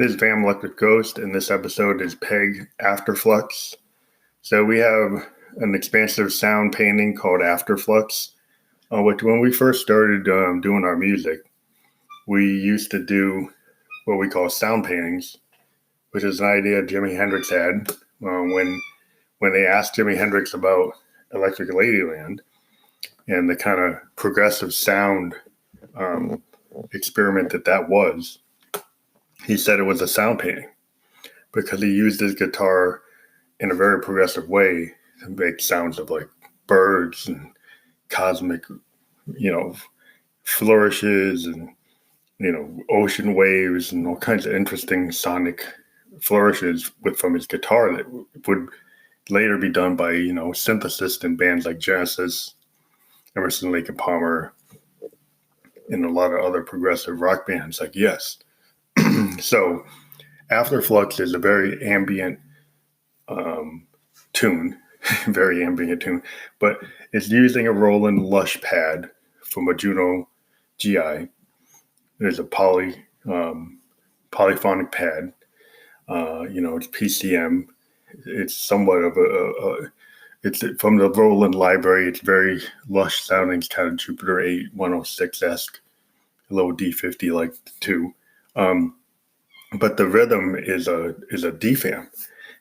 This is Vam Electric Ghost, and this episode is Peg After FLUX. So we have an expansive sound painting called After FLUX, which when we first started doing our music, we used to do what we call sound paintings, which is an idea Jimi Hendrix had when they asked Jimi Hendrix about Electric Ladyland and the kind of progressive sound experiment that was. He said it was a sound painting because he used his guitar in a very progressive way to make sounds of like birds and cosmic, flourishes and, ocean waves and all kinds of interesting sonic flourishes from his guitar that would later be done by, synthesists in bands like Genesis, Emerson, Lake and Palmer, and a lot of other progressive rock bands like Yes. So After FLUX is a very ambient tune, very ambient tune, but it's using a Roland Lush pad from a Juno GI. There's a polyphonic pad. It's PCM. It's somewhat of it's from the Roland library. It's very lush sounding. It's kind of Jupiter 8106-esque, a little D50 like too. But the rhythm is a DFAM,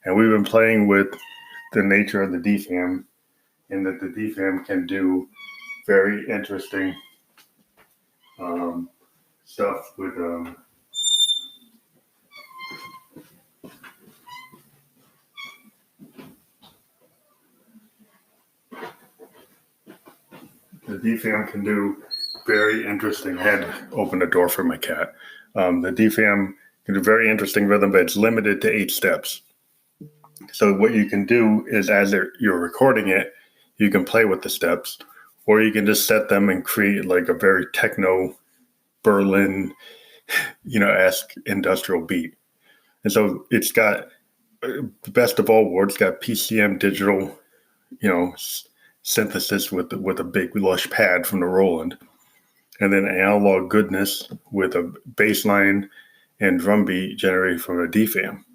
and we've been playing with the nature of the DFAM, and that the DFAM can do very interesting stuff with the DFAM can do very interesting. I had to open the door for my cat. The DFAM can do very interesting rhythm, but it's limited to 8 steps. So what you can do is as you're recording it, you can play with the steps, or you can just set them and create like a very techno Berlin, esque industrial beat. And so it's got the best of all worlds. It's got PCM digital, synthesis with a big lush pad from the Roland, and then analog goodness with a bass line and drum beat generated from a DFAM.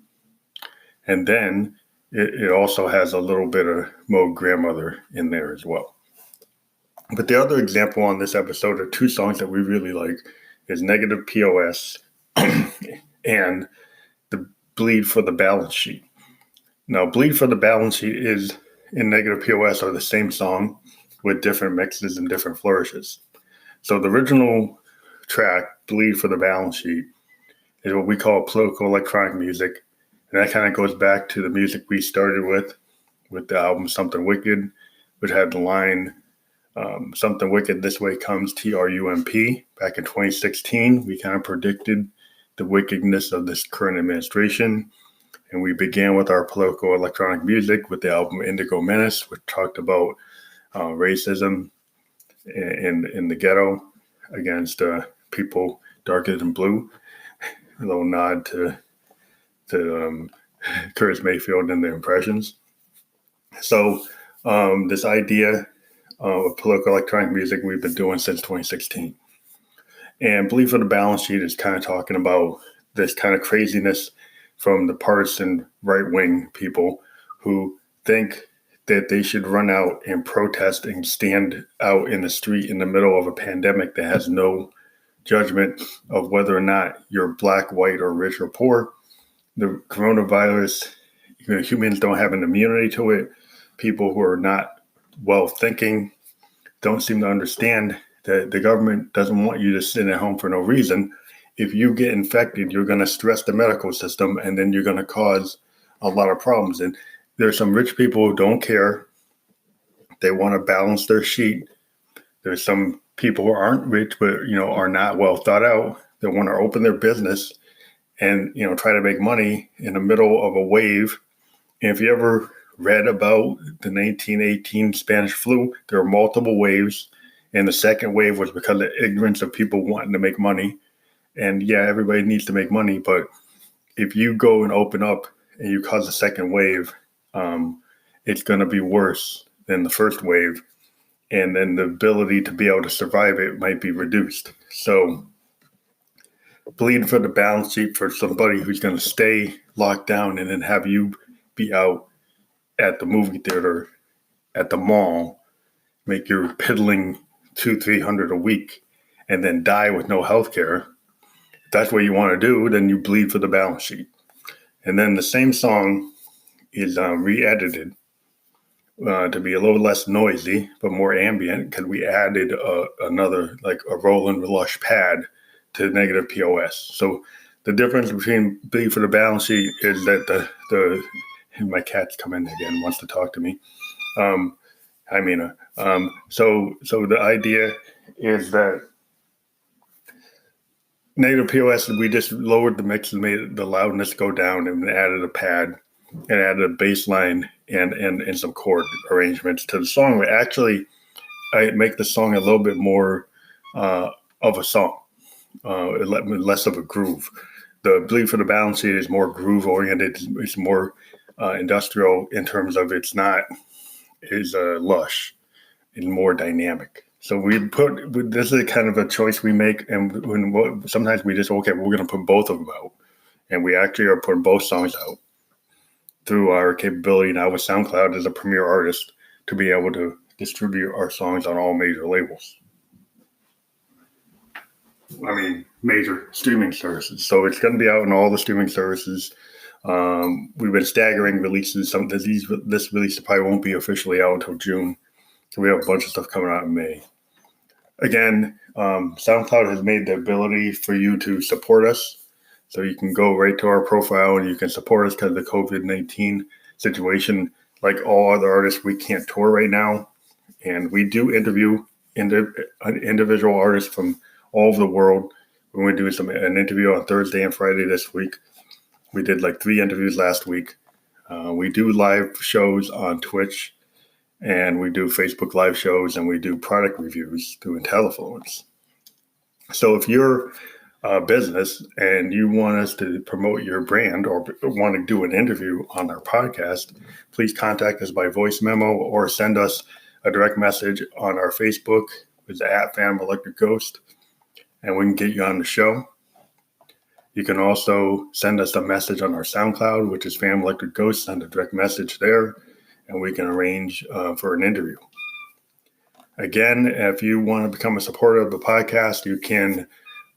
And then it also has a little bit of Moog grandmother in there as well. But the other example on this episode are 2 songs that we really like is Negative POS and the Bleed for the Balance Sheet. Now, Bleed for the Balance Sheet is in Negative POS are the same song with different mixes and different flourishes. So the original track, Bleed for the Balance Sheet, is what we call political electronic music. And that kind of goes back to the music we started with the album Something Wicked, which had the line, Something Wicked This Way Comes TRUMP. Back in 2016, we kind of predicted the wickedness of this current administration. And we began with our political electronic music with the album Indigo Menace, which talked about racism in the ghetto against people darker than blue. A little nod to Curtis Mayfield and their impressions. So this idea of political electronic music we've been doing since 2016. And Believe for the Balance Sheet is kind of talking about this kind of craziness from the partisan right-wing people who think that they should run out and protest and stand out in the street in the middle of a pandemic that has no judgment of whether or not you're black, white, or rich or poor. The coronavirus, humans don't have an immunity to it. People who are not well thinking don't seem to understand that the government doesn't want you to sit at home for no reason. If you get infected, you're going to stress the medical system, and then you're going to cause a lot of problems. And there's some rich people who don't care. They want to balance their sheet. There's some people who aren't rich, but, are not well thought out. They want to open their business and, try to make money in the middle of a wave. And if you ever read about the 1918 Spanish flu, there were multiple waves. And the second wave was because of ignorance of people wanting to make money. And yeah, everybody needs to make money. But if you go and open up and you cause a second wave, it's going to be worse than the first wave. And then the ability to be able to survive it might be reduced. So bleeding for the balance sheet for somebody who's going to stay locked down and then have you be out at the movie theater, at the mall, make your piddling $200-300 a week, and then die with no health care. If that's what you want to do, then you bleed for the balance sheet. And then the same song is re-edited to be a little less noisy, but more ambient, because we added another, like a Roland Lush pad to negative POS. So the difference between bleed for the balance sheet is that my cat's come in again, wants to talk to me. Hi, Mina. So the idea is that negative POS, we just lowered the mix and made the loudness go down and added a pad and added a bass line and some chord arrangements to the song. But actually, I make the song a little bit more of a song, less of a groove. The bleed for the balance sheet is more groove oriented. It's more industrial in terms of it's not is lush and more dynamic. So this is kind of a choice we make, and sometimes we just we're going to put both of them out, and we actually are putting both songs out through our capability now with SoundCloud as a premier artist to be able to distribute our songs on all major labels. I mean, major streaming services. So it's going to be out on all the streaming services. We've been staggering releases. This release probably won't be officially out until June. So we have a bunch of stuff coming out in May. Again, SoundCloud has made the ability for you to support us. So you can go right to our profile and you can support us because of the COVID-19 situation. Like all other artists, we can't tour right now. And we do interview individual artists from all over the world. We're going to do an interview on Thursday and Friday this week. We did like 3 interviews last week. We do live shows on Twitch, and we do Facebook live shows, and we do product reviews through IntelliFluence. So if you're a business and you want us to promote your brand or want to do an interview on our podcast, please contact us by voice memo or send us a direct message on our Facebook with the @Phantom Electric Ghost, and we can get you on the show. You can also send us a message on our SoundCloud, which is Phantom Electric Ghost. Send a direct message there, and we can arrange for an interview. Again, if you want to become a supporter of the podcast, you can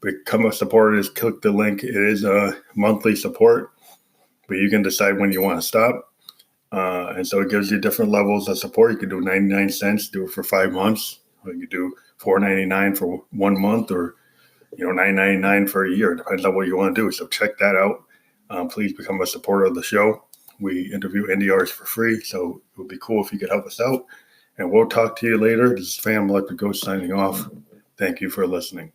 become a supporter. Just click the link. It is a monthly support, but you can decide when you want to stop. And so it gives you different levels of support. You can do 99 cents, do it for 5 months. Or you could do $4.99 for 1 month, or $9.99 for a year. Depends on what you want to do. So check that out. Please become a supporter of the show. We interview indie artists for free, so it would be cool if you could help us out. And we'll talk to you later. This is Phantom Electric Ghost signing off. Thank you for listening.